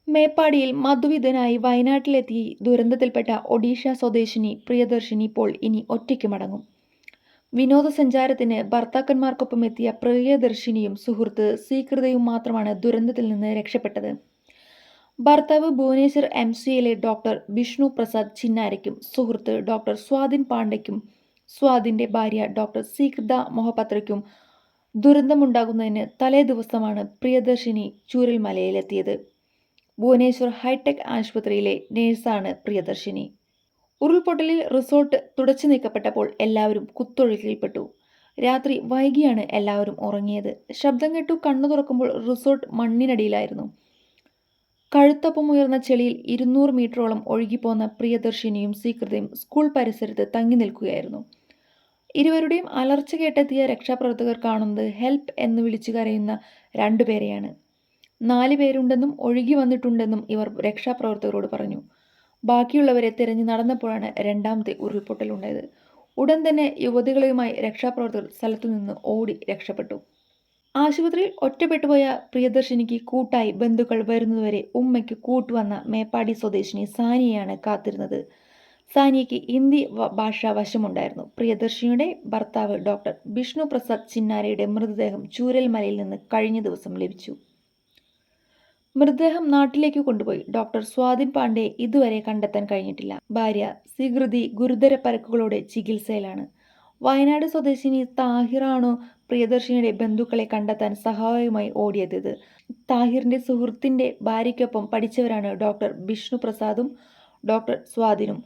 മേപ്പാടിയിൽ മധുവിധനായി വയനാട്ടിലെത്തി ദുരന്തത്തിൽപ്പെട്ട ഒഡീഷ സ്വദേശിനി പ്രിയദർശിനി ഇപ്പോൾ ഇനി ഒറ്റയ്ക്ക് മടങ്ങും. വിനോദസഞ്ചാരത്തിന് ഭർത്താക്കന്മാർക്കൊപ്പം എത്തിയ പ്രിയദർശിനിയും സുഹൃത്ത് സ്വീകൃതയും മാത്രമാണ് ദുരന്തത്തിൽ നിന്ന് രക്ഷപ്പെട്ടത്. ഭർത്താവ് ഭുവനേശ്വർ MCയിലെ ഡോക്ടർ ബിഷ്ണു പ്രസാദ് ചിന്നാരയ്ക്കും സുഹൃത്ത് ഡോക്ടർ സ്വാതിൻ പാണ്ഡയ്ക്കും സ്വാതിൻ്റെ ഭാര്യ ഡോക്ടർ സ്വീകൃത മൊഹപത്രയ്ക്കും ദുരന്തമുണ്ടാകുന്നതിന് തലേദിവസമാണ് പ്രിയദർശിനി ചൂരൽമലയിലെത്തിയത്. ഭുവനേശ്വർ ഹൈടെക് ആശുപത്രിയിലെ നേഴ്സാണ് പ്രിയദർശിനി. ഉരുൾപൊട്ടലിൽ റിസോർട്ട് തുടച്ചു നീക്കപ്പെട്ടപ്പോൾ എല്ലാവരും കുത്തൊഴുക്കിൽപ്പെട്ടു. രാത്രി വൈകിയാണ് എല്ലാവരും ഉറങ്ങിയത്. ശബ്ദം കേട്ടു കണ്ണു തുറക്കുമ്പോൾ റിസോർട്ട് മണ്ണിനടിയിലായിരുന്നു. കഴുത്തൊപ്പം ഉയർന്ന ചെളിയിൽ 200 മീറ്ററോളം ഒഴുകിപ്പോന്ന പ്രിയദർശിനിയും സ്വീകൃതയും സ്കൂൾ പരിസരത്ത് തങ്ങി നിൽക്കുകയായിരുന്നു. ഇരുവരുടെയും അലർച്ച കേട്ടെത്തിയ രക്ഷാപ്രവർത്തകർ കാണുന്നത് ഹെൽപ്പ് എന്ന് വിളിച്ചു കരയുന്ന 2 പേരെയാണ്. 4 പേരുണ്ടെന്നും ഒഴുകി വന്നിട്ടുണ്ടെന്നും ഇവർ രക്ഷാപ്രവർത്തകരോട് പറഞ്ഞു. ബാക്കിയുള്ളവരെ തിരഞ്ഞു നടന്നപ്പോഴാണ് രണ്ടാമത്തെ ഉരുൾപൊട്ടലുണ്ടായത്. ഉടൻ തന്നെ യുവതികളുമായി രക്ഷാപ്രവർത്തകർ സ്ഥലത്തു നിന്ന് ഓടി രക്ഷപ്പെട്ടു. ആശുപത്രിയിൽ ഒറ്റപ്പെട്ടുപോയ പ്രിയദർശിനിക്ക് കൂട്ടായി ബന്ധുക്കൾ വരുന്നതുവരെ ഉമ്മയ്ക്ക് കൂട്ടുവന്ന മേപ്പാടി സ്വദേശിനി സാനിയയാണ് കാത്തിരുന്നത്. സാനിയയ്ക്ക് ഹിന്ദി ഭാഷ വശമുണ്ടായിരുന്നു. പ്രിയദർശിനിയുടെ ഭർത്താവ് ഡോക്ടർ ബിഷ്ണു പ്രസാദ് ചിന്നാരയുടെ മൃതദേഹം ചൂരൽമലയിൽ നിന്ന് കഴിഞ്ഞ ദിവസം ലഭിച്ചു. മൃതദേഹം നാട്ടിലേക്ക് കൊണ്ടുപോയി. ഡോക്ടർ സ്വാതിൻ പാണ്ഡെ ഇതുവരെ കണ്ടെത്താൻ കഴിഞ്ഞിട്ടില്ല. ഭാര്യ സ്വീകൃതി ഗുരുതര പരുക്കുകളോടെ ചികിത്സയിലാണ്. വയനാട് സ്വദേശിനി താഹിറാണോ പ്രിയദർശിനിയുടെ ബന്ധുക്കളെ കണ്ടെത്താൻ സഹായവുമായി ഓടിയെത്തിയത്. താഹിറിന്റെ സുഹൃത്തിന്റെ ഭാര്യയ്ക്കൊപ്പം പഠിച്ചവരാണ് ഡോക്ടർ ബിഷ്ണു പ്രസാദും ഡോക്ടർ സ്വാതിനും.